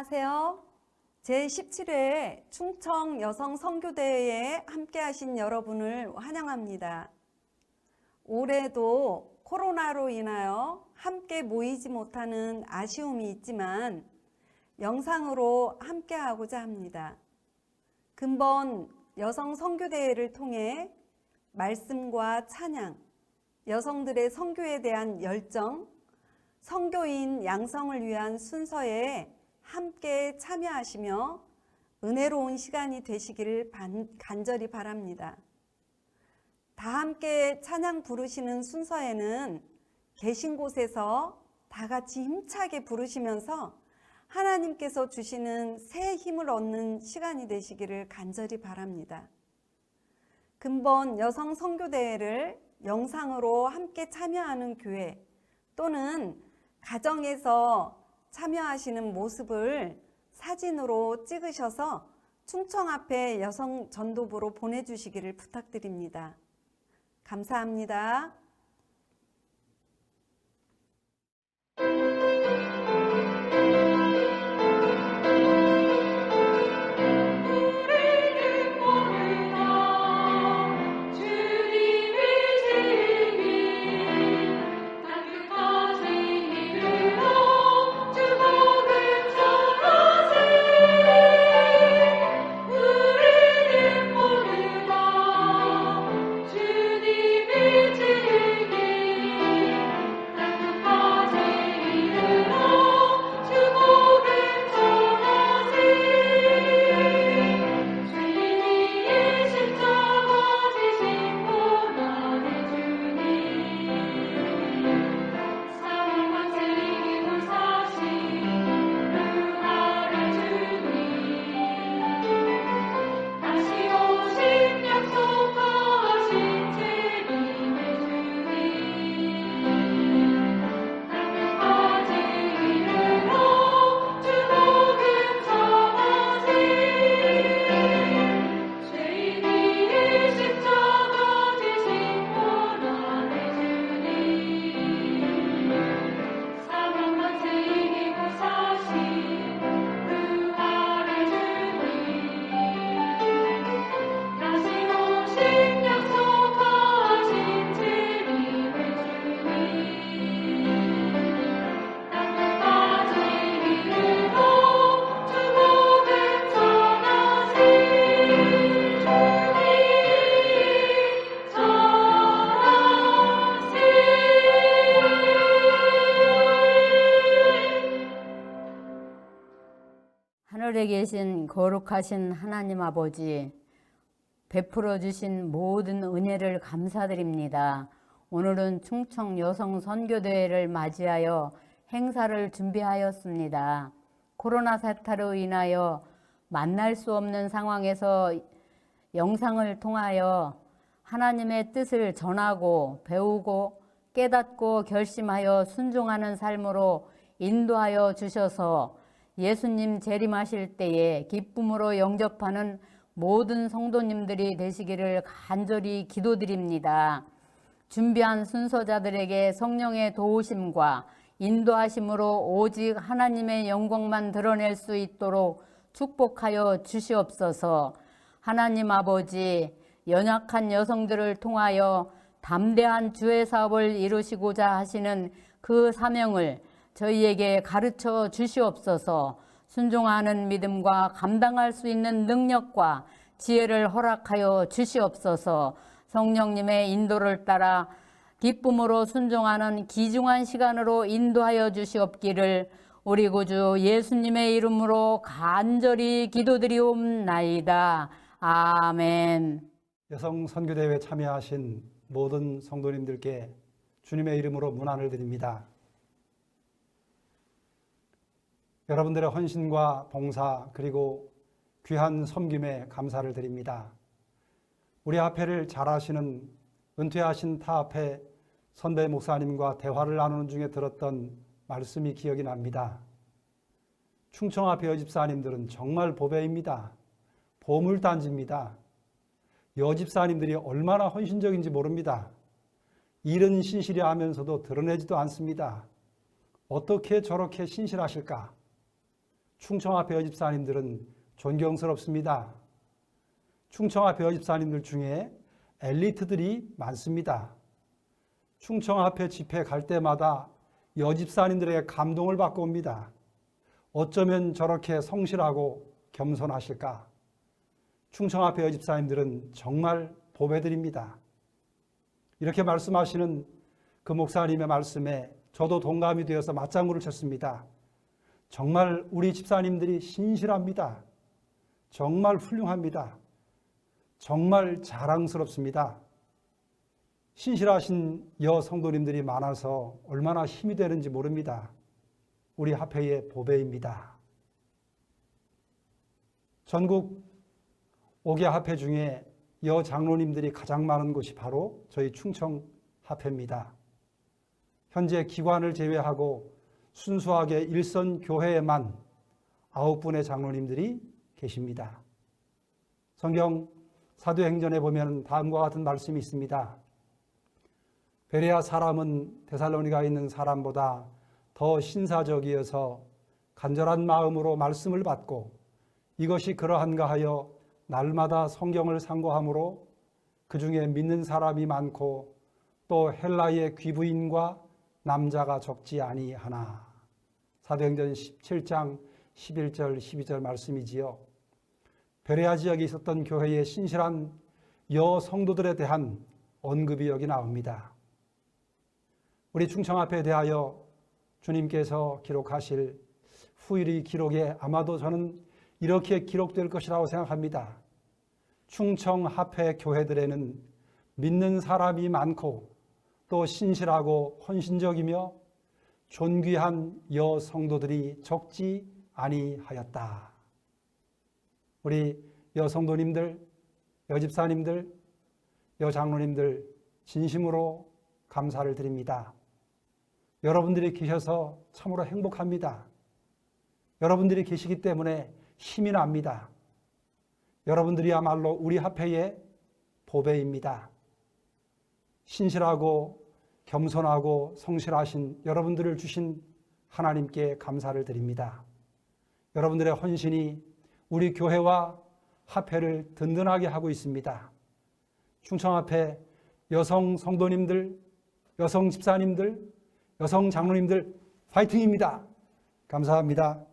안녕하세요. 제17회 충청 여성 선교대회에 함께하신 여러분을 환영합니다. 올해도 코로나로 인하여 함께 모이지 못하는 아쉬움이 있지만 영상으로 함께하고자 합니다. 근본 여성 선교대회를 통해 말씀과 찬양, 여성들의 선교에 대한 열정, 선교인 양성을 위한 순서에 함께 참여하시며 은혜로운 시간이 되시기를 간절히 바랍니다. 다 함께 찬양 부르시는 순서에는 계신 곳에서 다 같이 힘차게 부르시면서 하나님께서 주시는 새 힘을 얻는 시간이 되시기를 간절히 바랍니다. 근본 여성 선교대회를 영상으로 함께 참여하는 교회 또는 가정에서 참여하시는 모습을 사진으로 찍으셔서 충청 앞에 여성 전도부로 보내주시기를 부탁드립니다. 감사합니다. 하늘에 계신 거룩하신 하나님 아버지, 베풀어 주신 모든 은혜를 감사드립니다. 오늘은 충청 여성 선교대회를 맞이하여 행사를 준비하였습니다. 코로나 사태로 인하여 만날 수 없는 상황에서 영상을 통하여 하나님의 뜻을 전하고 배우고 깨닫고 결심하여 순종하는 삶으로 인도하여 주셔서 예수님 재림하실 때에 기쁨으로 영접하는 모든 성도님들이 되시기를 간절히 기도드립니다. 준비한 순서자들에게 성령의 도우심과 인도하심으로 오직 하나님의 영광만 드러낼 수 있도록 축복하여 주시옵소서. 하나님 아버지, 연약한 여성들을 통하여 담대한 주의 사업을 이루시고자 하시는 그 사명을 저희에게 가르쳐 주시옵소서. 순종하는 믿음과 감당할 수 있는 능력과 지혜를 허락하여 주시옵소서. 성령님의 인도를 따라 기쁨으로 순종하는 귀중한 시간으로 인도하여 주시옵기를 우리 구주 예수님의 이름으로 간절히 기도드리옵나이다. 아멘. 여성 선교대회에 참여하신 모든 성도님들께 주님의 이름으로 문안을 드립니다. 여러분들의 헌신과 봉사 그리고 귀한 섬김에 감사를 드립니다. 우리 앞에를 잘 아시는 은퇴하신 타 앞에 선배 목사님과 대화를 나누는 중에 들었던 말씀이 기억이 납니다. 충청 앞에 여집사님들은 정말 보배입니다. 보물단지입니다. 여집사님들이 얼마나 헌신적인지 모릅니다. 일은 신실히 하면서도 드러내지도 않습니다. 어떻게 저렇게 신실하실까? 충청합회 여집사님들은 존경스럽습니다. 충청합회 여집사님들 중에 엘리트들이 많습니다. 충청합회 집회 갈 때마다 여집사님들에게 감동을 받고 옵니다. 어쩌면 저렇게 성실하고 겸손하실까? 충청합회 여집사님들은 정말 보배들입니다. 이렇게 말씀하시는 그 목사님의 말씀에 저도 동감이 되어서 맞장구를 쳤습니다. 정말 우리 집사님들이 신실합니다. 정말 훌륭합니다. 정말 자랑스럽습니다. 신실하신 여성도님들이 많아서 얼마나 힘이 되는지 모릅니다. 우리 합회의 보배입니다. 전국 5개 합회 중에 여장로님들이 가장 많은 곳이 바로 저희 충청합회입니다. 현재 기관을 제외하고 순수하게 일선 교회에만 9분의 장로님들이 계십니다. 성경 사도행전에 보면 다음과 같은 말씀이 있습니다. 베레아 사람은 데살로니가에 있는 사람보다 더 신사적이어서 간절한 마음으로 말씀을 받고 이것이 그러한가 하여 날마다 성경을 상고함으로 그 중에 믿는 사람이 많고 또 헬라의 귀부인과 남자가 적지 아니하나. 사도행전 17장 11절 12절 말씀이지요. 베레아 지역에 있었던 교회의 신실한 여성도들에 대한 언급이 여기 나옵니다. 우리 충청합회에 대하여 주님께서 기록하실 후일의 기록에 아마도 저는 이렇게 기록될 것이라고 생각합니다. 충청합회 교회들에는 믿는 사람이 많고 또 신실하고 헌신적이며 존귀한 여성도들이 적지 아니하였다. 우리 여성도님들, 여집사님들, 여장로님들 진심으로 감사를 드립니다. 여러분들이 계셔서 참으로 행복합니다. 여러분들이 계시기 때문에 힘이 납니다. 여러분들이야말로 우리 합회의 보배입니다. 신실하고 겸손하고 성실하신 여러분들을 주신 하나님께 감사를 드립니다. 여러분들의 헌신이 우리 교회와 합회를 든든하게 하고 있습니다. 충청합회 여성 성도님들, 여성 집사님들, 여성 장로님들 파이팅입니다. 감사합니다.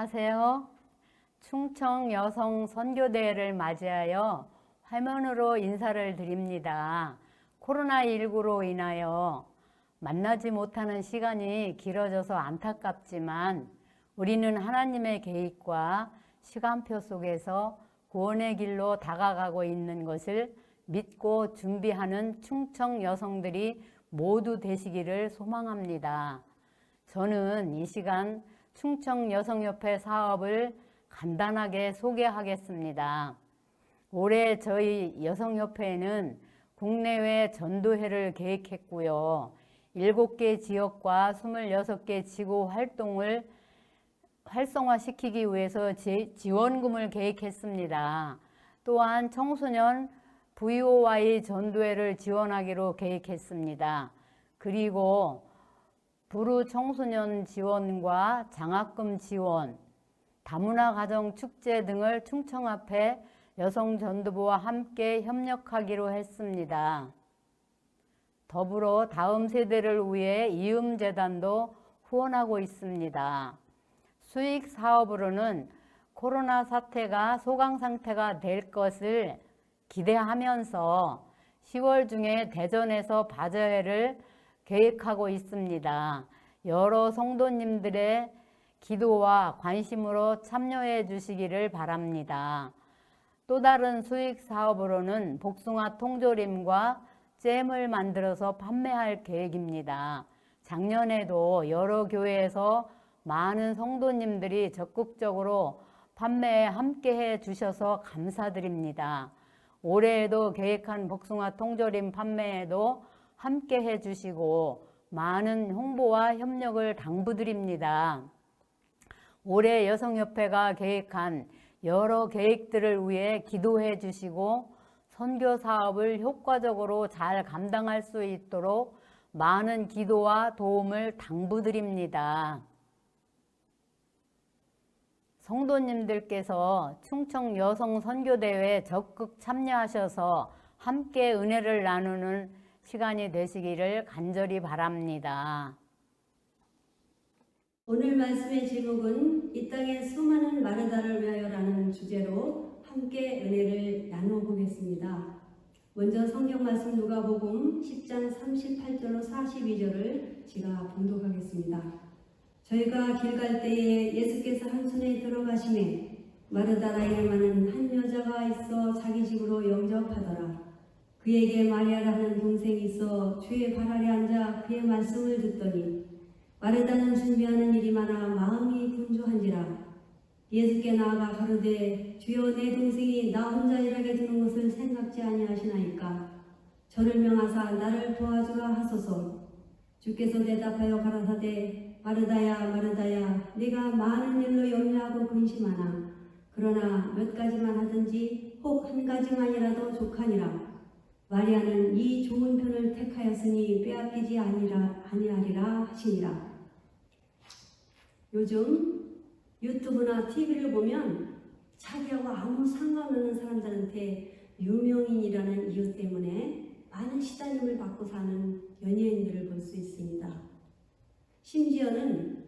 안녕하세요. 충청 여성 선교대회를 맞이하여 화면으로 인사를 드립니다. 코로나19로 인하여 만나지 못하는 시간이 길어져서 안타깝지만 우리는 하나님의 계획과 시간표 속에서 구원의 길로 다가가고 있는 것을 믿고 준비하는 충청 여성들이 모두 되시기를 소망합니다. 저는 이 시간 충청여성협회 사업을 간단하게 소개하겠습니다. 올해 저희 여성협회는 국내외 전도회를 계획했고요. 7개 지역과 26개 지구 활동을 활성화시키기 위해서 지원금을 계획했습니다. 또한 청소년 VOY 전도회를 지원하기로 계획했습니다. 그리고 부르 청소년 지원과 장학금 지원, 다문화 가정 축제 등을 충청합회 여성전도부와 함께 협력하기로 했습니다. 더불어 다음 세대를 위해 이음재단도 후원하고 있습니다. 수익 사업으로는 코로나 사태가 소강 상태가 될 것을 기대하면서 10월 중에 대전에서 바자회를 계획하고 있습니다. 여러 성도님들의 기도와 관심으로 참여해 주시기를 바랍니다. 또 다른 수익 사업으로는 복숭아 통조림과 잼을 만들어서 판매할 계획입니다. 작년에도 여러 교회에서 많은 성도님들이 적극적으로 판매에 함께해 주셔서 감사드립니다. 올해에도 계획한 복숭아 통조림 판매에도 함께해 주시고 많은 홍보와 협력을 당부드립니다. 올해 여성협회가 계획한 여러 계획들을 위해 기도해 주시고 선교 사업을 효과적으로 잘 감당할 수 있도록 많은 기도와 도움을 당부드립니다. 성도님들께서 충청 여성 선교대회에 적극 참여하셔서 함께 은혜를 나누는 시간이 되시기를 간절히 바랍니다. 오늘 말씀의 제목은 이 땅의 수많은 마르다를 위하여라는 주제로 함께 은혜를 나누어 보겠습니다. 먼저 성경 말씀 누가복음 10장 38절로 42절을 제가 봉독하겠습니다. 저희가 길 갈 때에 예수께서 한 손에 들어가시매 마르다라 이름하는 한 여자가 있어 자기 집으로 영접하더라. 그에게 마리아라는 동생이 있어 주의 발 아래 앉아 그의 말씀을 듣더니 마르다는 준비하는 일이 많아 마음이 분주한지라. 예수께 나아가 가로되 주여 내 동생이 나 혼자 일하게 두는 것을 생각지 아니하시나이까. 저를 명하사 나를 도와주라 하소서. 주께서 대답하여 가라사대 마르다야 마르다야 네가 많은 일로 염려하고 근심하나 그러나 몇 가지만 하든지 혹 한 가지만이라도 족하니라. 마리아는 이 좋은 편을 택하였으니 빼앗기지 아니하리라 하시니라. 요즘 유튜브나 TV를 보면 자기하고 아무 상관없는 사람들한테 유명인이라는 이유 때문에 많은 시달림을 받고 사는 연예인들을 볼 수 있습니다. 심지어는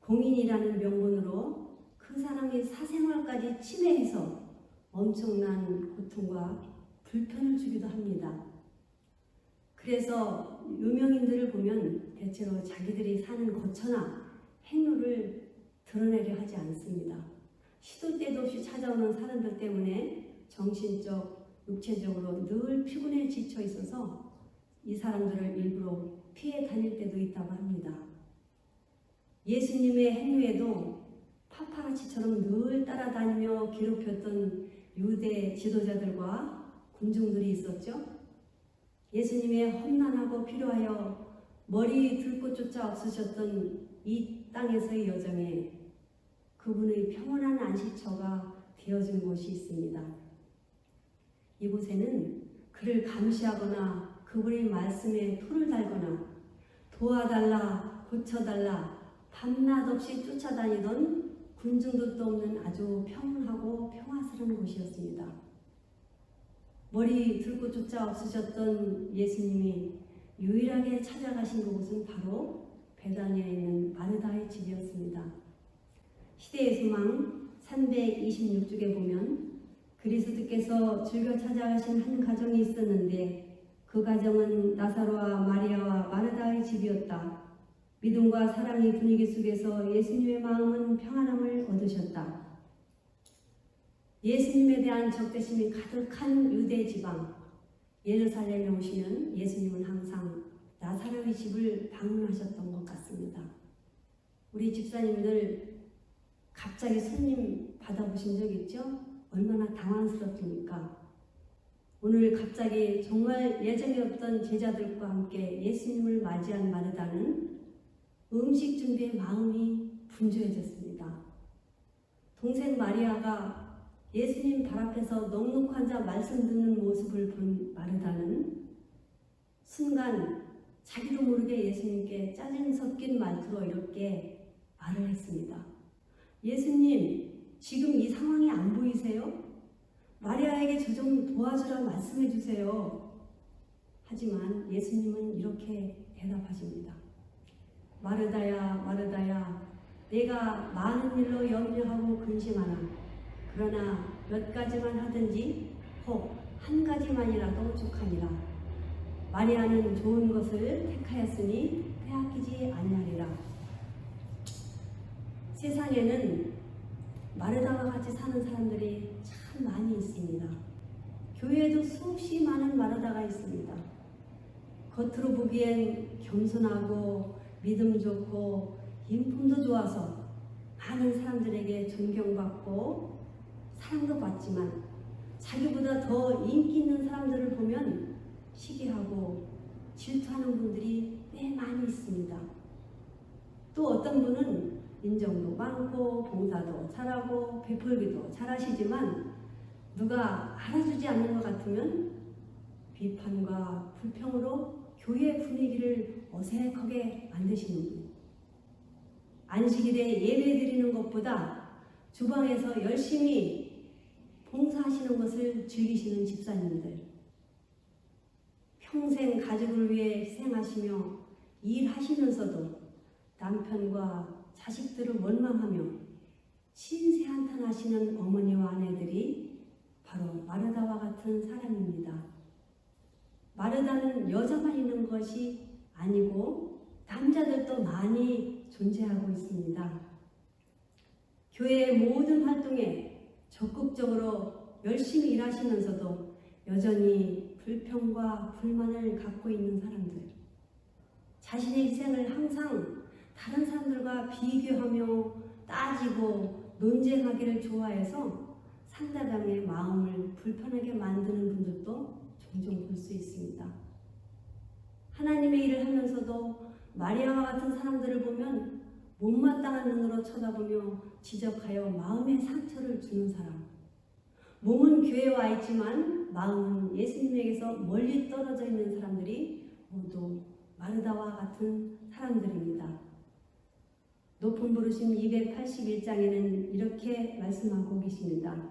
공인이라는 명분으로 그 사람의 사생활까지 침해해서 엄청난 고통과 불편을 주기도 합니다. 그래서 유명인들을 보면 대체로 자기들이 사는 거처나 행로를 드러내려 하지 않습니다. 시도 때도 없이 찾아오는 사람들 때문에 정신적, 육체적으로 늘 피곤에 지쳐 있어서 이 사람들을 일부러 피해 다닐 때도 있다고 합니다. 예수님의 행로에도 파파라치처럼 늘 따라다니며 괴롭혔던 유대 지도자들과 군중들이 있었죠. 예수님의 험난하고 필요하여 머리 들 곳조차 없으셨던 이 땅에서의 여정에 그분의 평온한 안식처가 되어준 곳이 있습니다. 이곳에는 그를 감시하거나 그분의 말씀에 풀을 달거나 도와달라, 고쳐달라, 밤낮 없이 쫓아다니던 군중들도 없는 아주 평온하고 평화스러운 곳이었습니다. 머리 들 곳조차 없으셨던 예수님이 유일하게 찾아가신 그곳은 바로 베다니아에 있는 마르다의 집이었습니다. 시대의 소망 326쪽에 보면 그리스도께서 즐겨 찾아가신 한 가정이 있었는데 그 가정은 나사로와 마리아와 마르다의 집이었다. 믿음과 사랑의 분위기 속에서 예수님의 마음은 평안함을 얻으셨다. 예수님에 대한 적대심이 가득한 유대 지방, 예루살렘에 오시면 예수님은 항상 나사로의 집을 방문하셨던 것 같습니다. 우리 집사님들 갑자기 손님 받아보신 적 있죠? 얼마나 당황스럽습니까? 오늘 갑자기 정말 예정에 없던 제자들과 함께 예수님을 맞이한 마르다는 음식 준비에 마음이 분주해졌습니다. 동생 마리아가 예수님 발 앞에서 넉넉히 앉아 말씀 듣는 모습을 본 마르다는 순간 자기도 모르게 예수님께 짜증 섞인 말투로 이렇게 말을 했습니다. 예수님, 지금 이 상황이 안 보이세요? 마리아에게 저 좀 도와주라 말씀해 주세요. 하지만 예수님은 이렇게 대답하십니다. 마르다야, 마르다야, 내가 많은 일로 염려하고 근심하나 그러나 몇 가지만 하든지 혹 한 가지만이라도 족하니라. 마리아는 좋은 것을 택하였으니 빼앗기지 아니하리라. 세상에는 마르다와 같이 사는 사람들이 참 많이 있습니다. 교회에도 수없이 많은 마르다가 있습니다. 겉으로 보기엔 겸손하고 믿음 좋고 인품도 좋아서 많은 사람들에게 존경받고 사랑도 받지만 자기보다 더 인기 있는 사람들을 보면 시기하고 질투하는 분들이 꽤 많이 있습니다. 또 어떤 분은 인정도 많고 봉사도 잘하고 베풀기도 잘하시지만 누가 알아주지 않는 것 같으면 비판과 불평으로 교회 분위기를 어색하게 만드시는 분. 안식일에 예배 드리는 것보다 주방에서 열심히 봉사하시는 것을 즐기시는 집사님들. 평생 가족을 위해 희생하시며 일하시면서도 남편과 자식들을 원망하며 신세 한탄하시는 어머니와 아내들이 바로 마르다와 같은 사람입니다. 마르다는 여자만 있는 것이 아니고 남자들도 많이 존재하고 있습니다. 교회의 모든 활동에 적극적으로 열심히 일하시면서도 여전히 불평과 불만을 갖고 있는 사람들, 자신의 희생을 항상 다른 사람들과 비교하며 따지고 논쟁하기를 좋아해서 상대방의 마음을 불편하게 만드는 분들도 종종 볼 수 있습니다. 하나님의 일을 하면서도 마리아와 같은 사람들을 보면 못마땅한 눈으로 쳐다보며 지적하여 마음의 상처를 주는 사람. 몸은 교회에 와 있지만 마음은 예수님에게서 멀리 떨어져 있는 사람들이 모두 마르다와 같은 사람들입니다. 높은 부르심 281장에는 이렇게 말씀하고 계십니다.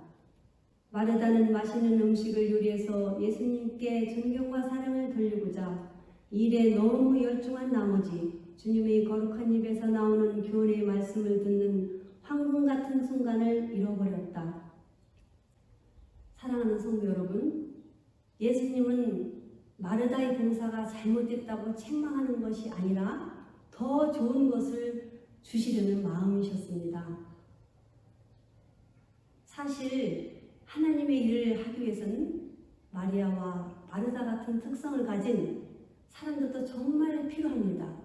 마르다는 맛있는 음식을 요리해서 예수님께 존경과 사랑을 돌리고자 일에 너무 열중한 나머지 주님의 거룩한 입에서 나오는 교훈의 말씀을 듣는 황금 같은 순간을 잃어버렸다. 사랑하는 성도 여러분, 예수님은 마르다의 봉사가 잘못됐다고 책망하는 것이 아니라 더 좋은 것을 주시려는 마음이셨습니다. 사실 하나님의 일을 하기 위해서는 마리아와 마르다 같은 특성을 가진 사람들도 정말 필요합니다.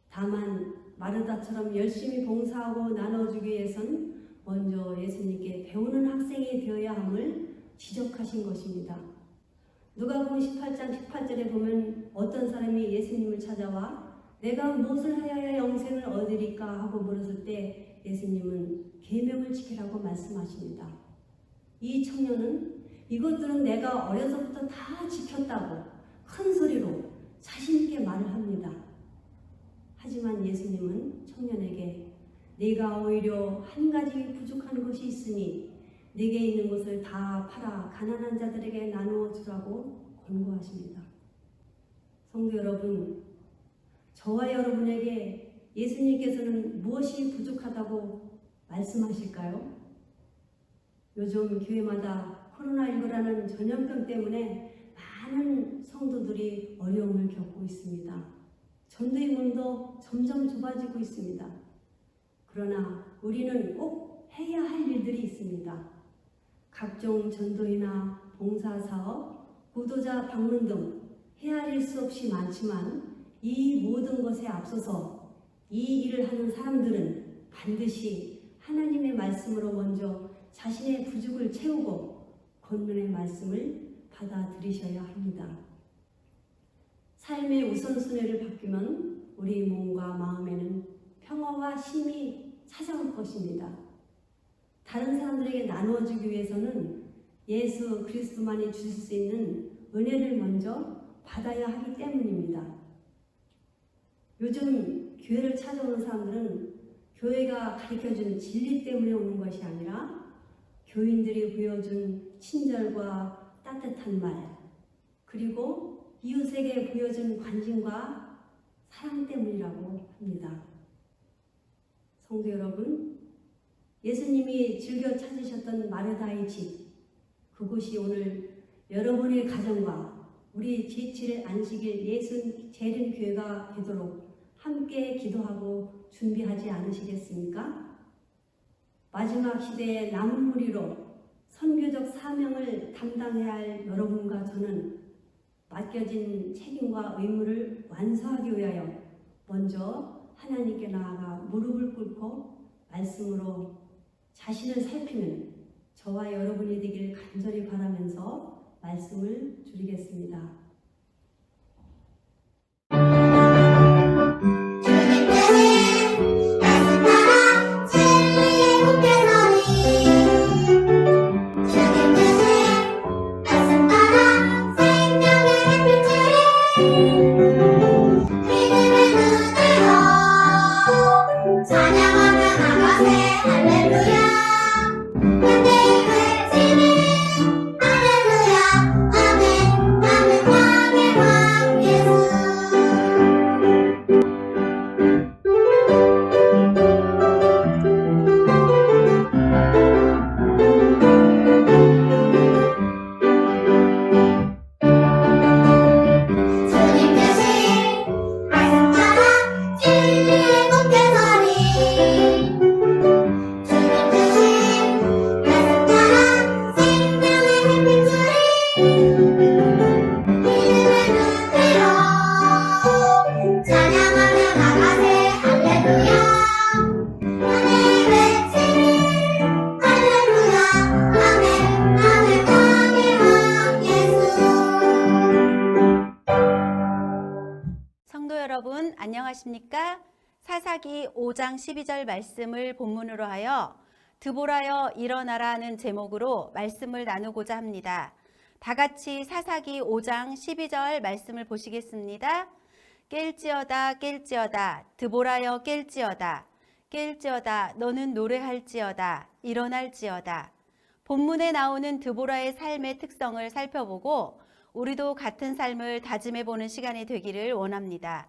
다만 마르다처럼 열심히 봉사하고 나눠주기 위해선 먼저 예수님께 배우는 학생이 되어야 함을 지적하신 것입니다. 누가복음 18장 18절에 보면 어떤 사람이 예수님을 찾아와 내가 무엇을 하여야 영생을 얻으리까 하고 물었을 때 예수님은 계명을 지키라고 말씀하십니다. 이 청년은 이것들은 내가 어려서부터 다 지켰다고 큰 소리로 자신 있게 말을 합니다. 하지만 예수님은 청년에게 네가 오히려 한 가지 부족한 것이 있으니 네게 있는 것을 다 팔아 가난한 자들에게 나누어 주라고 권고하십니다. 성도 여러분, 저와 여러분에게 예수님께서는 무엇이 부족하다고 말씀하실까요? 요즘 교회마다 코로나19라는 전염병 때문에 많은 성도들이 어려움을 겪고 있습니다. 전도의 문도 점점 좁아지고 있습니다. 그러나 우리는 꼭 해야 할 일들이 있습니다. 각종 전도이나 봉사사업, 구도자 방문 등 헤아릴 수 없이 많지만 이 모든 것에 앞서서 이 일을 하는 사람들은 반드시 하나님의 말씀으로 먼저 자신의 부족을 채우고 권면의 말씀을 받아들이셔야 합니다. 삶의 우선순위를 바꾸면 우리 몸과 마음에는 평화와 쉼이 찾아올 것입니다. 다른 사람들에게 나누어주기 위해서는 예수 그리스도만이 주실 수 있는 은혜를 먼저 받아야 하기 때문입니다. 요즘 교회를 찾아오는 사람들은 교회가 가르쳐준 진리 때문에 오는 것이 아니라 교인들이 보여준 친절과 따뜻한 말, 그리고 이웃에게 보여준 관심과 사랑 때문이라고 합니다. 성도 여러분, 예수님이 즐겨 찾으셨던 마르다의 집, 그곳이 오늘 여러분의 가정과 우리 제7일 안식일 예수 재림교회가 되도록 함께 기도하고 준비하지 않으시겠습니까? 마지막 시대의 남은 무리로 선교적 사명을 담당해야 할 여러분과 저는 맡겨진 책임과 의무를 완수하기 위하여 먼저 하나님께 나아가 무릎을 꿇고 말씀으로 자신을 살피는 저와 여러분이 되길 간절히 바라면서 말씀을 드리겠습니다. 여러분 안녕하십니까? 사사기 5장 12절 말씀을 본문으로 하여 드보라여 일어나라는 제목으로 말씀을 나누고자 합니다. 다 같이 사사기 5장 12절 말씀을 보시겠습니다. 깰지어다 깰지어다 드보라여 깰지어다 깰지어다 너는 노래할지어다 일어날지어다. 본문에 나오는 드보라의 삶의 특성을 살펴보고 우리도 같은 삶을 다짐해보는 시간이 되기를 원합니다.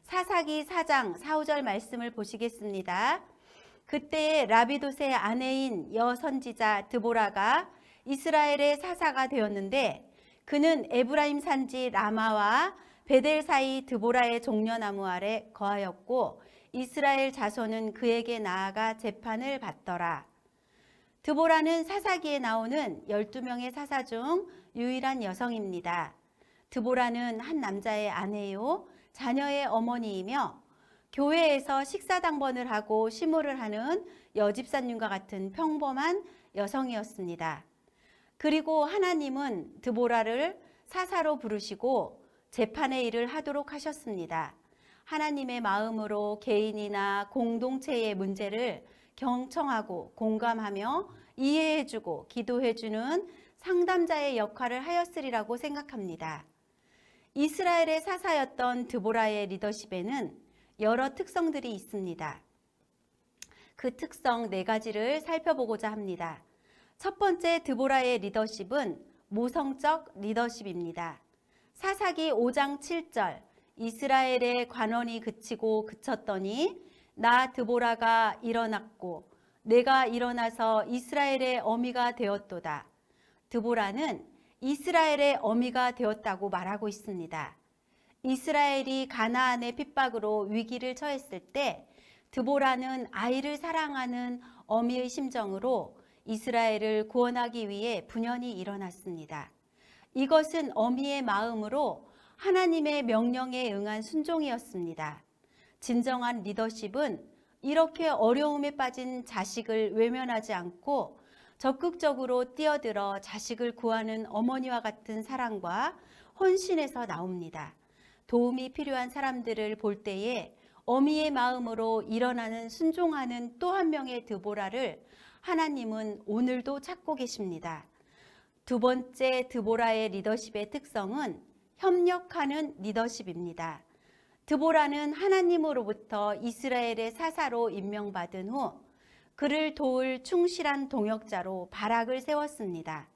사사기 4장 4, 5절 말씀을 보시겠습니다. 그때에 라비돗의 아내인 여선지자 드보라가 이스라엘의 사사가 되었는데 그는 에브라임 산지 라마와 베델 사이 드보라의 종려나무 아래 거하였고 이스라엘 자손은 그에게 나아가 재판을 받더라. 드보라는 사사기에 나오는 12명의 사사 중 유일한 여성입니다. 드보라는 한 남자의 아내요 자녀의 어머니이며 교회에서 식사당번을 하고 시무를 하는 여집사님과 같은 평범한 여성이었습니다. 그리고 하나님은 드보라를 사사로 부르시고 재판의 일을 하도록 하셨습니다. 하나님의 마음으로 개인이나 공동체의 문제를 경청하고 공감하며 이해해주고 기도해주는 상담자의 역할을 하였으리라고 생각합니다. 이스라엘의 사사였던 드보라의 리더십에는 여러 특성들이 있습니다. 그 특성 4가지를 살펴보고자 합니다. 첫 번째 드보라의 리더십은 모성적 리더십입니다. 사사기 5장 7절 이스라엘의 관원이 그치고 그쳤더니 나 드보라가 일어났고 내가 일어나서 이스라엘의 어미가 되었도다. 드보라는 이스라엘의 어미가 되었다고 말하고 있습니다. 이스라엘이 가나안의 핍박으로 위기를 처했을 때 드보라는 아이를 사랑하는 어미의 심정으로 이스라엘을 구원하기 위해 분연히 일어났습니다. 이것은 어미의 마음으로 하나님의 명령에 응한 순종이었습니다. 진정한 리더십은 이렇게 어려움에 빠진 자식을 외면하지 않고 적극적으로 뛰어들어 자식을 구하는 어머니와 같은 사랑과 헌신에서 나옵니다. 도움이 필요한 사람들을 볼 때에 어미의 마음으로 일어나는 순종하는 또 한 명의 드보라를 하나님은 오늘도 찾고 계십니다. 두 번째 드보라의 리더십의 특성은 협력하는 리더십입니다. 드보라는 하나님으로부터 이스라엘의 사사로 임명받은 후 그를 도울 충실한 동역자로 바락을 세웠습니다.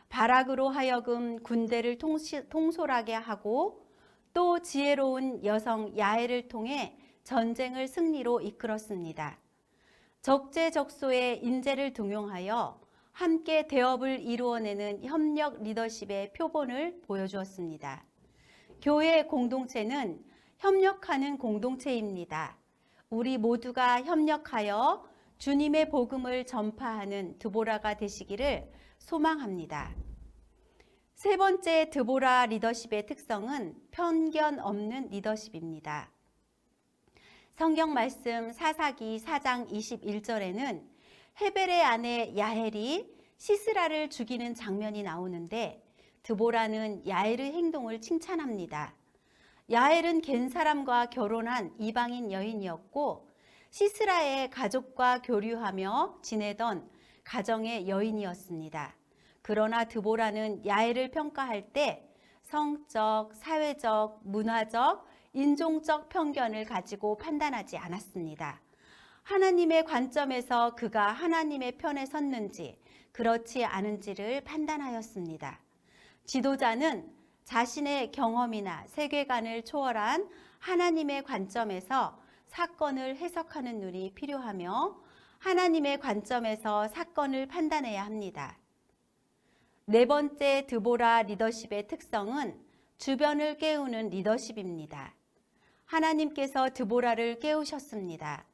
바락으로 하여금 군대를 통솔하게 하고 또 지혜로운 여성 야엘을 통해 전쟁을 승리로 이끌었습니다. 적재적소의 인재를 등용하여 함께 대업을 이루어내는 협력 리더십의 표본을 보여주었습니다. 교회 공동체는 협력하는 공동체입니다. 우리 모두가 협력하여 주님의 복음을 전파하는 드보라가 되시기를 소망합니다. 세 번째 드보라 리더십의 특성은 편견 없는 리더십입니다. 성경 말씀 사사기 4장 21절에는 헤벨의 아내 야헬이 시스라를 죽이는 장면이 나오는데 드보라는 야헬의 행동을 칭찬합니다. 야헬은 겐 사람과 결혼한 이방인 여인이었고 시스라의 가족과 교류하며 지내던 가정의 여인이었습니다. 그러나 드보라는 야헬을 평가할 때 성적, 사회적, 문화적, 인종적 편견을 가지고 판단하지 않았습니다. 하나님의 관점에서 그가 하나님의 편에 섰는지 그렇지 않은지를 판단하였습니다. 지도자는 자신의 경험이나 세계관을 초월한 하나님의 관점에서 사건을 해석하는 눈이 필요하며 하나님의 관점에서 사건을 판단해야 합니다. 네 번째 드보라 리더십의 특성은 주변을 깨우는 리더십입니다. 하나님께서 드보라를 깨우셨습니다.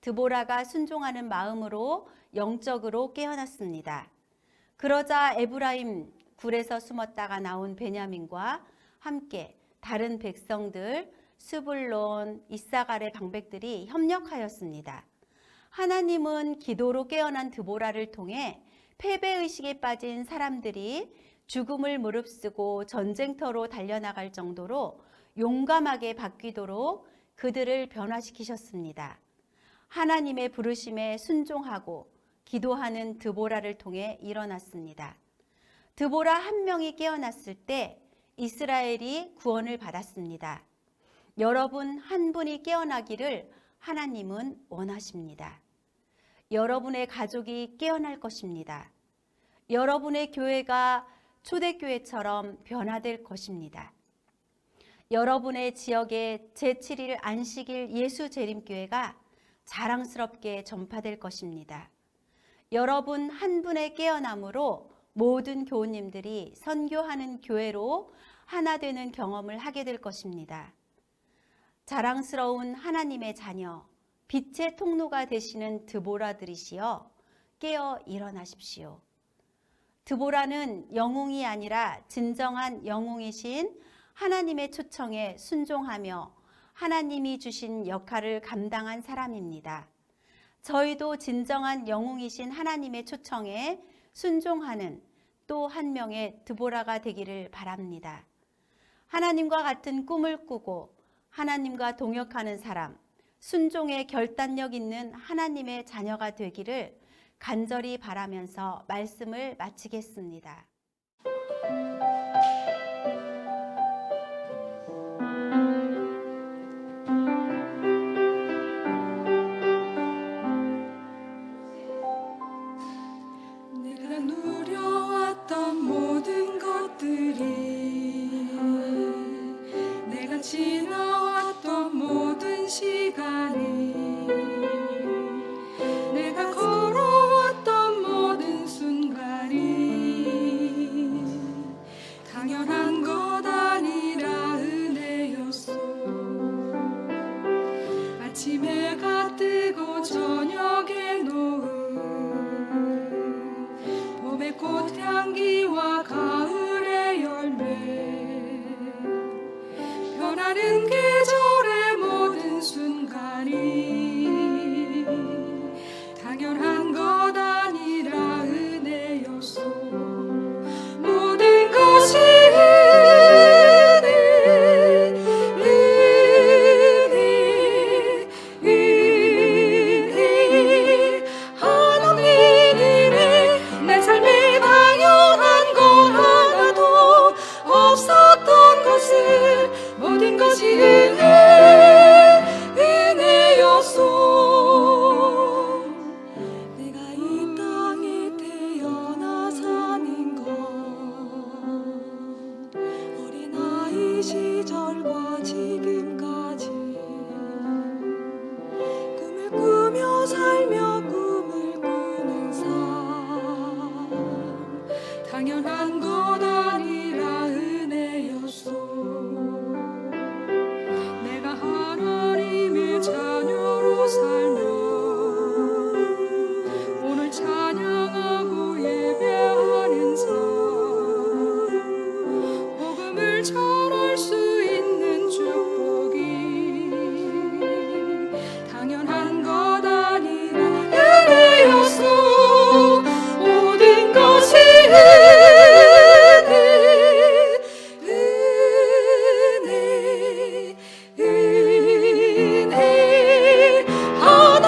드보라가 순종하는 마음으로 영적으로 깨어났습니다. 그러자 에브라임 굴에서 숨었다가 나온 베냐민과 함께 다른 백성들, 스불론, 이사갈의 방백들이 협력하였습니다. 하나님은 기도로 깨어난 드보라를 통해 패배의식에 빠진 사람들이 죽음을 무릅쓰고 전쟁터로 달려나갈 정도로 용감하게 바뀌도록 그들을 변화시키셨습니다. 하나님의 부르심에 순종하고 기도하는 드보라를 통해 일어났습니다. 드보라 한 명이 깨어났을 때 이스라엘이 구원을 받았습니다. 여러분 한 분이 깨어나기를 하나님은 원하십니다. 여러분의 가족이 깨어날 것입니다. 여러분의 교회가 초대교회처럼 변화될 것입니다. 여러분의 지역의 제7일 안식일 예수 재림교회가 자랑스럽게 전파될 것입니다. 여러분 한 분의 깨어남으로 모든 교우님들이 선교하는 교회로 하나 되는 경험을 하게 될 것입니다. 자랑스러운 하나님의 자녀, 빛의 통로가 되시는 드보라들이시여 깨어 일어나십시오. 드보라는 영웅이 아니라 진정한 영웅이신 하나님의 초청에 순종하며 하나님이 주신 역할을 감당한 사람입니다. 저희도 진정한 영웅이신 하나님의 초청에 순종하는 또 한 명의 드보라가 되기를 바랍니다. 하나님과 같은 꿈을 꾸고 하나님과 동역하는 사람, 순종의 결단력 있는 하나님의 자녀가 되기를 간절히 바라면서 말씀을 마치겠습니다. 내가 누려왔던 모든 것들이 내가 지나왔던 모든 시간이 내가 걸어왔던 모든 순간이 당연한 것 아니라 은혜였소. 아침 해가 뜨고 저녁에 놓은 봄의 꽃향기와 가을의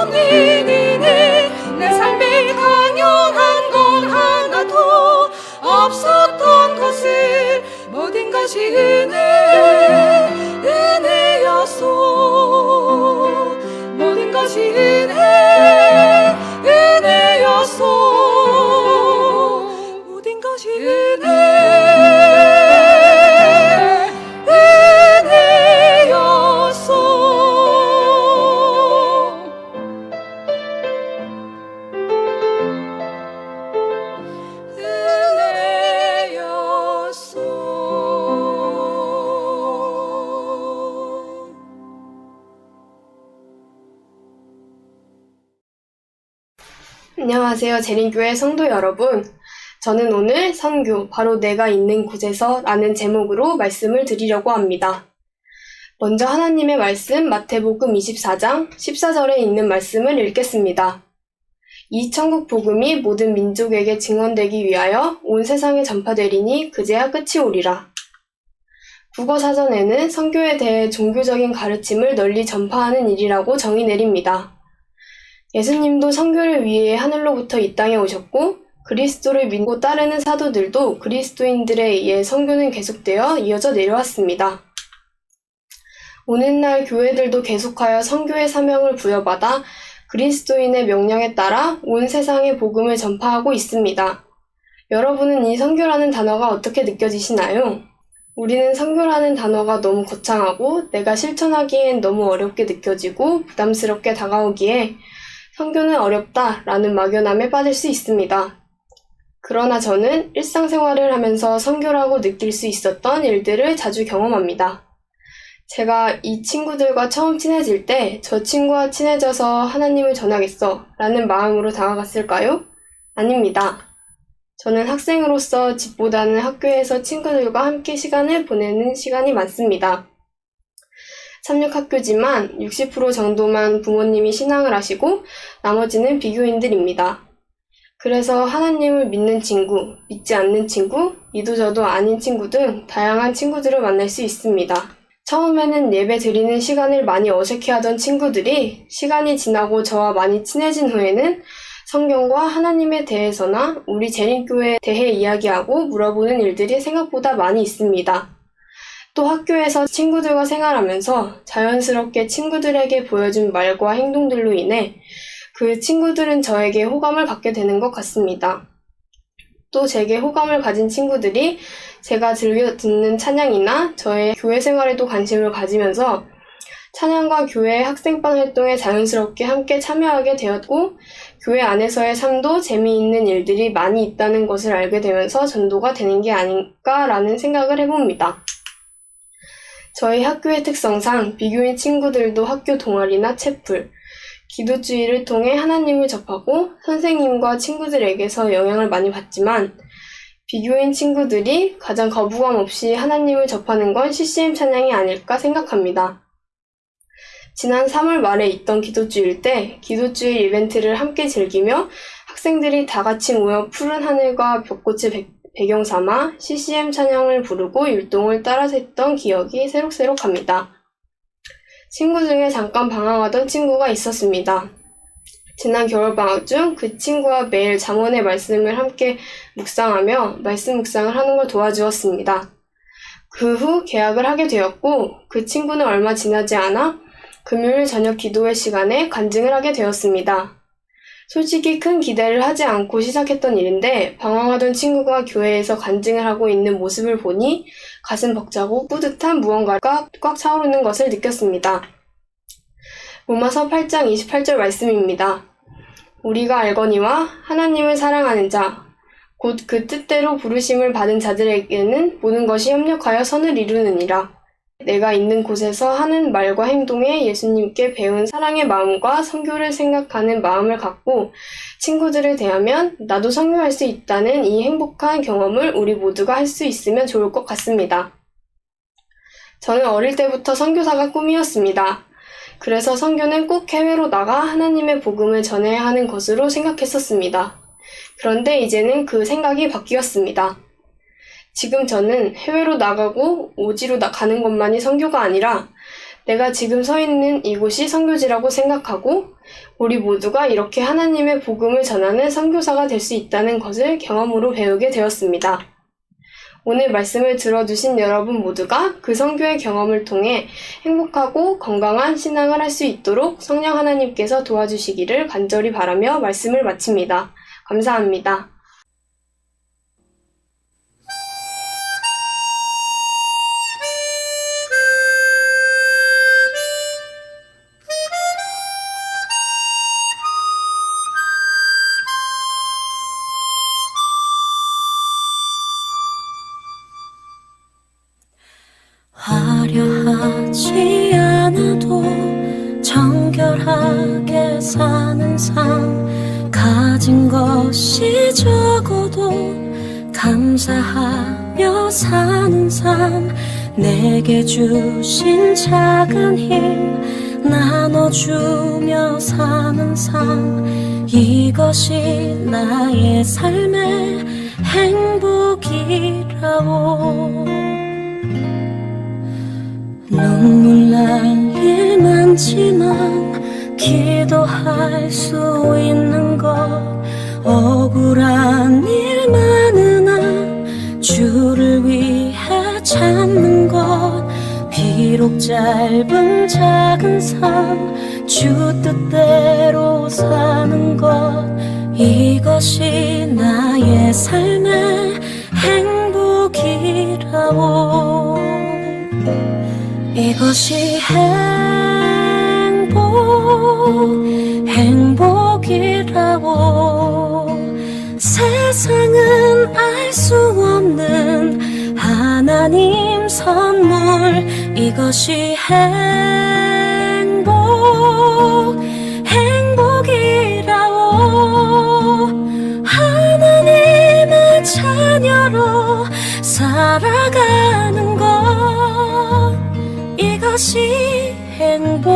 없는 이내 내 삶에 당연한 건 하나도 없었던 것을 모든 것이 은혜였소. 모든 것이 은혜였소. 모든 것이 안녕하세요. 재림교회 성도 여러분. 저는 오늘 선교, 바로 내가 있는 곳에서 라는 제목으로 말씀을 드리려고 합니다. 먼저 하나님의 말씀 마태복음 24장 14절에 있는 말씀을 읽겠습니다. 이 천국 복음이 모든 민족에게 증언되기 위하여 온 세상에 전파되리니 그제야 끝이 오리라. 국어사전에는 선교에 대해 종교적인 가르침을 널리 전파하는 일이라고 정의 내립니다. 예수님도 선교를 위해 하늘로부터 이 땅에 오셨고 그리스도를 믿고 따르는 사도들도 그리스도인들에 의해 선교는 계속되어 이어져 내려왔습니다. 오늘날 교회들도 계속하여 선교의 사명을 부여받아 그리스도인의 명령에 따라 온 세상에 복음을 전파하고 있습니다. 여러분은 이 선교라는 단어가 어떻게 느껴지시나요? 우리는 선교라는 단어가 너무 거창하고 내가 실천하기엔 너무 어렵게 느껴지고 부담스럽게 다가오기에 선교는 어렵다라는 막연함에 빠질 수 있습니다. 그러나 저는 일상생활을 하면서 선교라고 느낄 수 있었던 일들을 자주 경험합니다. 제가 이 친구들과 처음 친해질 때 저 친구와 친해져서 하나님을 전하겠어 라는 마음으로 다가갔을까요? 아닙니다. 저는 학생으로서 집보다는 학교에서 친구들과 함께 시간을 보내는 시간이 많습니다. 삼육학교지만 60% 정도만 부모님이 신앙을 하시고 나머지는 비교인들입니다. 그래서 하나님을 믿는 친구, 믿지 않는 친구, 이도저도 아닌 친구 등 다양한 친구들을 만날 수 있습니다. 처음에는 예배 드리는 시간을 많이 어색해하던 친구들이 시간이 지나고 저와 많이 친해진 후에는 성경과 하나님에 대해서나 우리 재림교회에 대해 이야기하고 물어보는 일들이 생각보다 많이 있습니다. 또 학교에서 친구들과 생활하면서 자연스럽게 친구들에게 보여준 말과 행동들로 인해 그 친구들은 저에게 호감을 갖게 되는 것 같습니다. 또 제게 호감을 가진 친구들이 제가 즐겨 듣는 찬양이나 저의 교회 생활에도 관심을 가지면서 찬양과 교회 학생반 활동에 자연스럽게 함께 참여하게 되었고 교회 안에서의 삶도 재미있는 일들이 많이 있다는 것을 알게 되면서 전도가 되는 게 아닐까라는 생각을 해봅니다. 저희 학교의 특성상 비교인 친구들도 학교 동아리나 채플, 기도주의를 통해 하나님을 접하고 선생님과 친구들에게서 영향을 많이 받지만 비교인 친구들이 가장 거부감 없이 하나님을 접하는 건 CCM 찬양이 아닐까 생각합니다. 지난 3월 말에 있던 기도주일 때 기도주일 이벤트를 함께 즐기며 학생들이 다 같이 모여 푸른 하늘과 벚꽃을 배경 삼아 CCM 찬양을 부르고 율동을 따라서 했던 기억이 새록새록합니다. 친구 중에 잠깐 방황하던 친구가 있었습니다. 지난 겨울방학 중 그 친구와 매일 잠언의 말씀을 함께 묵상하며 말씀 묵상을 하는 걸 도와주었습니다. 그 후 계약을 하게 되었고 그 친구는 얼마 지나지 않아 금요일 저녁 기도회 시간에 간증을 하게 되었습니다. 솔직히 큰 기대를 하지 않고 시작했던 일인데 방황하던 친구가 교회에서 간증을 하고 있는 모습을 보니 가슴 벅차고 뿌듯한 무언가가 꽉 차오르는 것을 느꼈습니다. 로마서 8장 28절 말씀입니다. 우리가 알거니와 하나님을 사랑하는 자, 곧 그 뜻대로 부르심을 받은 자들에게는 모든 것이 협력하여 선을 이루느니라. 내가 있는 곳에서 하는 말과 행동에 예수님께 배운 사랑의 마음과 선교를 생각하는 마음을 갖고 친구들을 대하면 나도 선교할 수 있다는 이 행복한 경험을 우리 모두가 할 수 있으면 좋을 것 같습니다. 저는 어릴 때부터 선교사가 꿈이었습니다. 그래서 선교는 꼭 해외로 나가 하나님의 복음을 전해야 하는 것으로 생각했었습니다. 그런데 이제는 그 생각이 바뀌었습니다. 지금 저는 해외로 나가고 오지로 가는 것만이 선교가 아니라 내가 지금 서 있는 이곳이 선교지라고 생각하고 우리 모두가 이렇게 하나님의 복음을 전하는 선교사가 될 수 있다는 것을 경험으로 배우게 되었습니다. 오늘 말씀을 들어주신 여러분 모두가 그 선교의 경험을 통해 행복하고 건강한 신앙을 할 수 있도록 성령 하나님께서 도와주시기를 간절히 바라며 말씀을 마칩니다. 감사합니다. 화려하지 않아도 정결하게 사는 삶, 가진 것이 적어도 감사하며 사는 삶, 내게 주신 작은 힘 나눠주며 사는 삶, 이것이 나의 삶의 행복이라오. 눈물 날 일 많지만 기도할 수 있는 것, 억울한 일 많으나 주를 위해 참는 것, 비록 짧은 작은 삶 주 뜻대로 사는 것, 이것이 나의 삶의 행복이라오. 이것이 행복이라고. 세상은 알 수 없는 하나님 선물, 이것이 행복이라고. 하나님의 자녀로 살아가는 것, 이것이 행복이라고.